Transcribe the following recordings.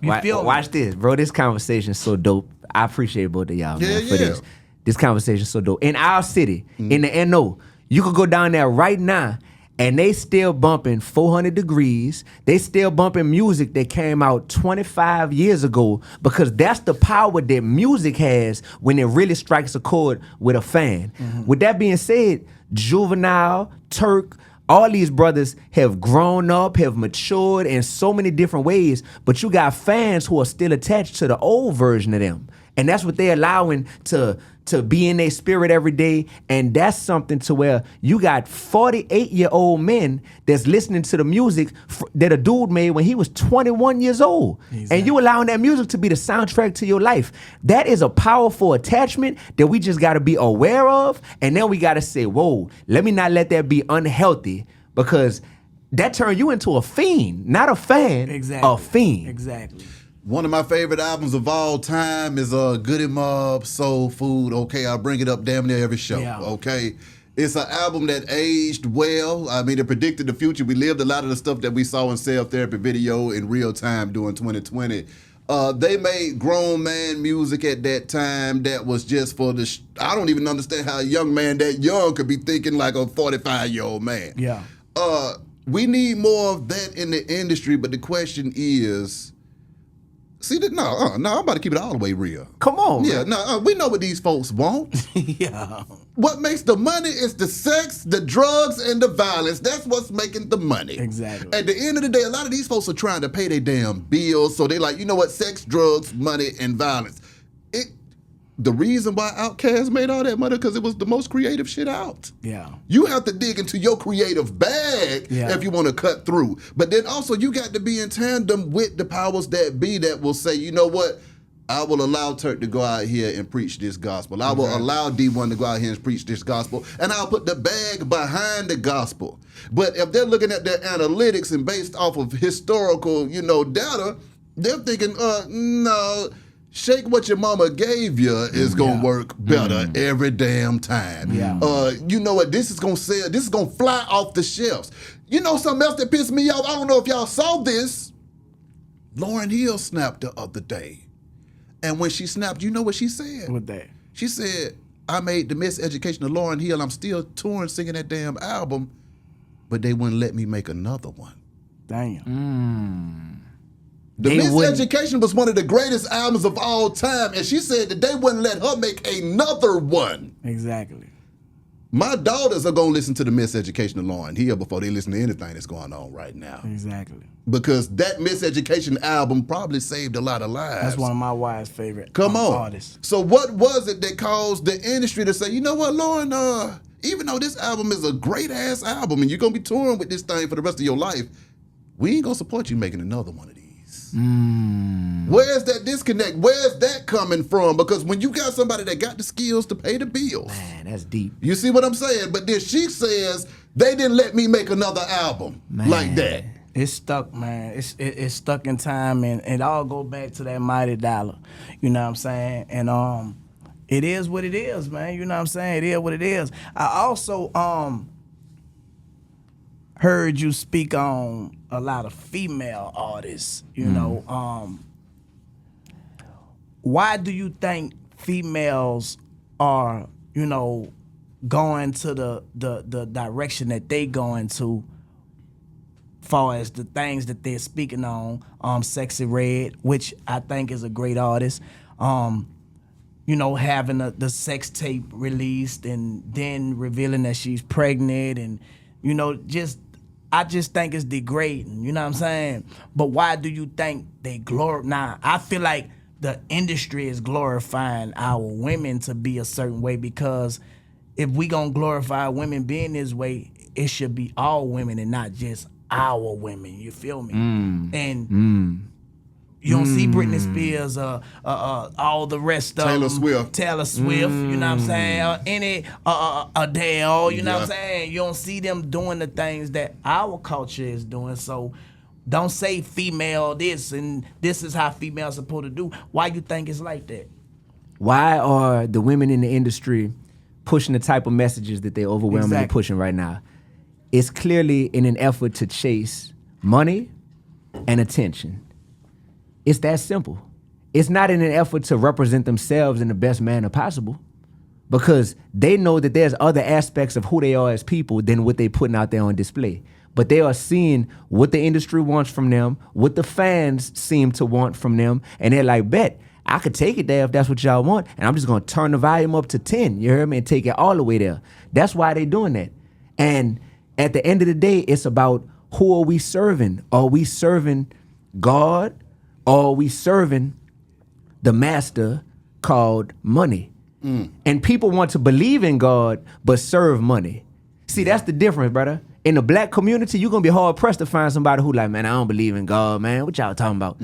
Watch this, bro. This conversation is so dope. I appreciate both of y'all, man, for this. This conversation is so dope. In our city, in the NO, you could go down there right now and they still bumping 400 Degrees. They still bumping music that came out 25 years ago because that's the power that music has when it really strikes a chord with a fan. With that being said, Juvenile, Turk, all these brothers have grown up, have matured in so many different ways, but you got fans who are still attached to the old version of them. And that's what they're allowing to be in their spirit every day. And that's something to where you got 48-year-old men that's listening to the music that a dude made when he was 21 years old. Exactly. And you allowing that music to be the soundtrack to your life. That is a powerful attachment that we just got to be aware of. And then we got to say, whoa, let me not let that be unhealthy, because that turned you into a fiend, not a fan, a fiend. Exactly. One of my favorite albums of all time is Goody Mob, Soul Food. Okay, I bring it up damn near every show. Yeah. Okay, it's an album that aged well. I mean, it predicted the future. We lived a lot of the stuff that we saw in Cell Therapy video in real time during 2020. They made grown man music at that time that was just for the. I don't even understand how a young man that young could be thinking like a 45-year-old man. Yeah. We need more of that in the industry, but the question is. See that? No, I'm about to keep it all the way real. Come on. Yeah, no, we know what these folks want. Yeah. What makes the money is the sex, the drugs, and the violence. That's what's making the money. Exactly. At the end of the day, a lot of these folks are trying to pay their damn bills, so they like, you know what, sex, drugs, money, and violence. The reason why Outkast made all that money because it was the most creative shit out. Yeah. You have to dig into your creative bag if you want to cut through. But then also you got to be in tandem with the powers that be that will say, you know what? I will allow Turk to go out here and preach this gospel. I will allow Dee-1 to go out here and preach this gospel. And I'll put the bag behind the gospel. But if they're looking at their analytics and based off of historical, data, they're thinking, no, Shake What Your Mama Gave You is going to work better every damn time. Yeah. You know what? This is going to sell. This is going to fly off the shelves. You know something else that pissed me off? I don't know if y'all saw this. Lauryn Hill snapped the other day. And when she snapped, you know what she said? What that? She said, I made the Miseducation of Lauryn Hill. I'm still touring singing that damn album, but they wouldn't let me make another one. Damn. The Miseducation was one of the greatest albums of all time, and she said that they wouldn't let her make another one. Exactly. My daughters are going to listen to the Miseducation of Lauryn Hill before they listen to anything that's going on right now. Exactly. Because that Miseducation album probably saved a lot of lives. That's one of my wife's favorite artists. So what was it that caused the industry to say, you know what, Lauryn, even though this album is a great-ass album and you're going to be touring with this thing for the rest of your life, we ain't going to support you making another one of these. Where's that disconnect? Where's that coming from? Because when you got somebody that got the skills to pay the bills. Man, that's deep. You see what I'm saying? But then she says, they didn't let me make another album like that. It's stuck, man. It's stuck in time, and it all go back to that mighty dollar. You know what I'm saying? And it is what it is, man. You know what I'm saying? It is what it is. I also heard you speak on a lot of female artists, you know. Why do you think females are, going to the direction that they going to, far as the things that they're speaking on? Sexy Red, which I think is a great artist. Having the sex tape released and then revealing that she's pregnant, and I just think it's degrading, you know what I'm saying? But why do you think they Now, I feel like the industry is glorifying our women to be a certain way, because if we gonna glorify women being this way, it should be all women and not just our women, you feel me? And you don't see Britney Spears, all the rest of Taylor Swift, you know what I'm saying? Any Adele, you know what I'm saying? You don't see them doing the things that our culture is doing. So don't say female this and this is how females are supposed to do. Why you think it's like that? Why are the women in the industry pushing the type of messages that they're overwhelmingly pushing right now? It's clearly in an effort to chase money and attention. It's that simple. It's not in an effort to represent themselves in the best manner possible, because they know that there's other aspects of who they are as people than what they putting out there on display. But they are seeing what the industry wants from them, what the fans seem to want from them, and they're like, bet, I could take it there if that's what y'all want, and I'm just gonna turn the volume up to 10, you hear me, and take it all the way there. That's why they doing that. And at the end of the day, it's about, who are we serving? Are we serving God, or are we serving the master called money? And people want to believe in God but serve money. See, that's the difference, brother. In the black community, you're gonna be hard pressed to find somebody who like, man, I don't believe in God, man. What y'all talking about?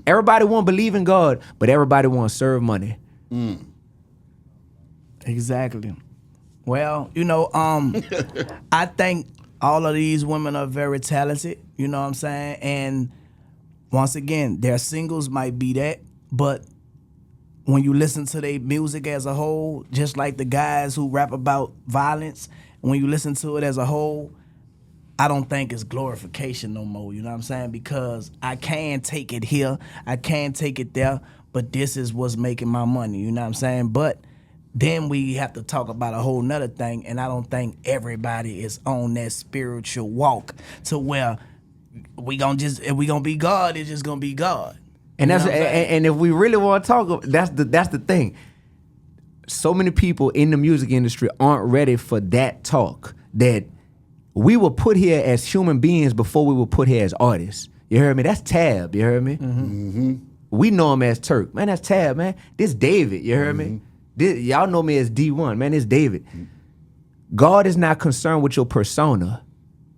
Everybody want to believe in God, but everybody want to serve money. Exactly. Well, I think all of these women are very talented, you know what I'm saying? And once again, their singles might be that, but when you listen to their music as a whole, just like the guys who rap about violence, when you listen to it as a whole, I don't think it's glorification no more, you know what I'm saying? Because I can take it here, I can take it there, but this is what's making my money, you know what I'm saying? But then we have to talk about a whole nother thing, and I don't think everybody is on that spiritual walk to where if we gonna be God, it's just gonna be God. And that's and if we really want to talk, that's the thing. So many people in the music industry aren't ready for that talk. That we were put here as human beings before we were put here as artists. You heard me? That's Tab. You heard me? We know him as Turk. Man, that's Tab, man. This David. You heard me? Y'all know me as D1. Man, it's David. God is not concerned with your persona.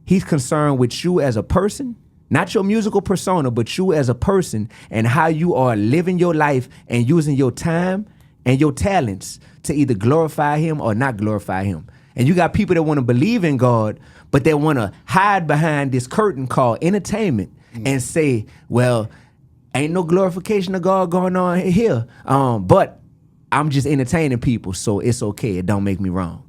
He's concerned with you as a person. Not your musical persona, but you as a person, and how you are living your life and using your time and your talents to either glorify him or not glorify him. And you got people that want to believe in God, but they want to hide behind this curtain called entertainment and say, well, ain't no glorification of God going on here. But I'm just entertaining people, so it's okay. It don't make me wrong.